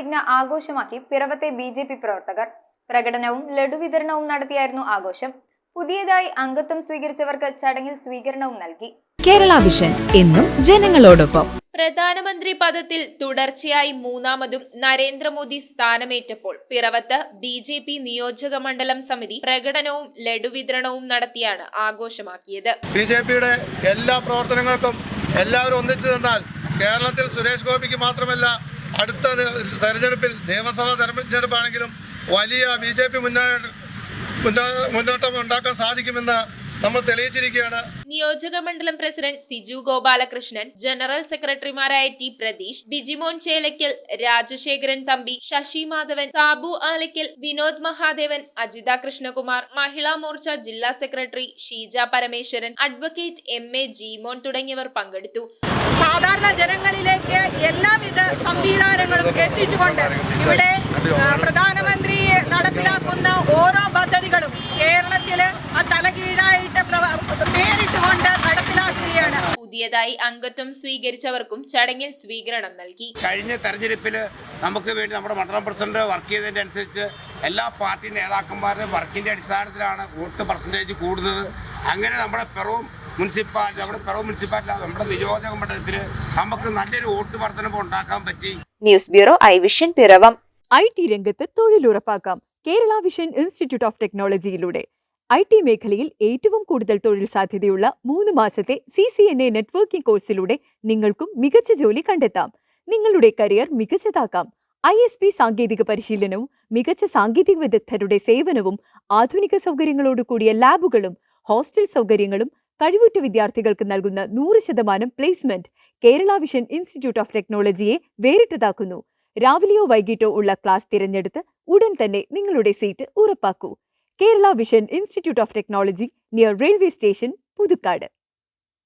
പ്രതിജ്ഞ ആഘോഷമാക്കി പിറവത്തെ BJP പ്രവർത്തകർ. പ്രകടനവും ലഡു വിതരണവും നടത്തിയായിരുന്നു ആഘോഷം. പുതിയതായി അംഗത്വം സ്വീകരിച്ചവർക്ക് ചടങ്ങിൽ സ്വീകരണവും നൽകി. കേരള വിഷൻ എന്നും ജനങ്ങളോടൊപ്പം. പ്രധാനമന്ത്രി പദത്തിൽ തുടർച്ചയായി മൂന്നാമതും നരേന്ദ്രമോദി സ്ഥാനമേറ്റപ്പോൾ പിറവത്ത് BJP നിയോജക മണ്ഡലം സമിതി പ്രകടനവും ലഡു വിതരണവും നടത്തിയാണ് ആഘോഷമാക്കിയത്. BJPയുടെ എല്ലാ പ്രവർത്തനങ്ങൾക്കും എല്ലാവരും ഒന്നിച്ചു നിന്നാൽ കേരളത്തിൽ സുരേഷ് ഗോപിക്ക് മാത്രമല്ല അടുത്ത തെരഞ്ഞെടുപ്പിൽ നിയമസഭാ തെരഞ്ഞെടുപ്പാണെങ്കിലും വലിയ BJP മുന്നോട്ടം ഉണ്ടാക്കാൻ സാധിക്കുമെന്ന് നമ്മൾ തെളിയിച്ചിരിക്കുകയാണ്. നിയോജക മണ്ഡലം പ്രസിഡന്റ് സിജു ഗോപാലകൃഷ്ണൻ, ജനറൽ സെക്രട്ടറിമാരായ T പ്രതീഷ്, ബിജിമോൻ ചേലക്കൽ, രാജശേഖരൻ തമ്പി, ശശി മാധവൻ, സാബു ആലക്കൽ, വിനോദ് മഹാദേവൻ, അജിത കൃഷ്ണകുമാർ, മഹിളാ മോർച്ച ജില്ലാ secretary Sheeja Parameswaran, advocate MA Jeemon തുടങ്ങിയവർ പങ്കെടുത്തു. സാധാരണ ജനങ്ങളിലേക്ക് എല്ലാവിധ സംവിധാനങ്ങളും എത്തിച്ചുകൊണ്ട് ഇവിടെ പ്രധാനമന്ത്രി നടപ്പിലാക്കുന്ന ഓരോ പദ്ധതികളും കേരളത്തില് തലകീഴായിട്ട് നേരിട്ടുകൊണ്ട് നടപ്പിലാക്കുകയാണ്. പുതിയതായി അംഗത്വം സ്വീകരിച്ചവർക്കും ചടങ്ങിൽ സ്വീകരണം നൽകി. കഴിഞ്ഞ തെരഞ്ഞെടുപ്പിൽ നമുക്ക് വേണ്ടി നമ്മുടെ മണ്ഡലം പ്രസിഡന്റ് വർക്ക് ചെയ്തതിന്റെ അനുസരിച്ച് എല്ലാ പാർട്ടി നേതാക്കന്മാരുടെ വർക്കിന്റെ അടിസ്ഥാനത്തിലാണ് വോട്ട് പെർസെൻറ്റേജ് കൂടുന്നത്. അങ്ങനെ നമ്മുടെ പിറവം മുനിസിപ്പാലിറ്റി നമ്മുടെ നിയോജക മണ്ഡലത്തിൽ നമുക്ക് നല്ലൊരു വോട്ട് വർധനവ് ഉണ്ടാക്കാൻ പറ്റി. News bureau I vision Piravom. IT രംഗത്ത് തൊഴിലുറപ്പാക്കാം കേരള വിഷൻ ഇൻസ്റ്റിറ്റ്യൂട്ട് ഓഫ് ടെക്നോളജിയിലൂടെ. IT മേഖലയിൽ ഏറ്റവും കൂടുതൽ തൊഴിൽ സാധ്യതയുള്ള 3 മാസത്തെ CCNA നെറ്റ്വർക്കിംഗ് കോഴ്സിലൂടെ നിങ്ങൾക്കും മികച്ച ജോലി കണ്ടെത്താം. നിങ്ങളുടെ കരിയർ മികച്ചതാക്കാം. ISP സാങ്കേതിക പരിശീലനവും മികച്ച സാങ്കേതിക വിദഗ്ധരുടെ സേവനവും ആധുനിക സൗകര്യങ്ങളോട് കൂടിയ ലാബുകളും ഹോസ്റ്റൽ സൗകര്യങ്ങളും കഴിവുറ്റ വിദ്യാർത്ഥികൾക്ക് നൽകുന്ന 100% placement Kerala vision institute of ടെക്നോളജിയെ വേറിട്ടതാക്കുന്നു. രാവിലെയോ വൈകിട്ടോ ഉള്ള ക്ലാസ് തിരഞ്ഞെടുത്ത് ഉടൻ തന്നെ നിങ്ങളുടെ സീറ്റ് ഉറപ്പാക്കൂ. Kerala vision institute of technology, near railway station, Puthukkad.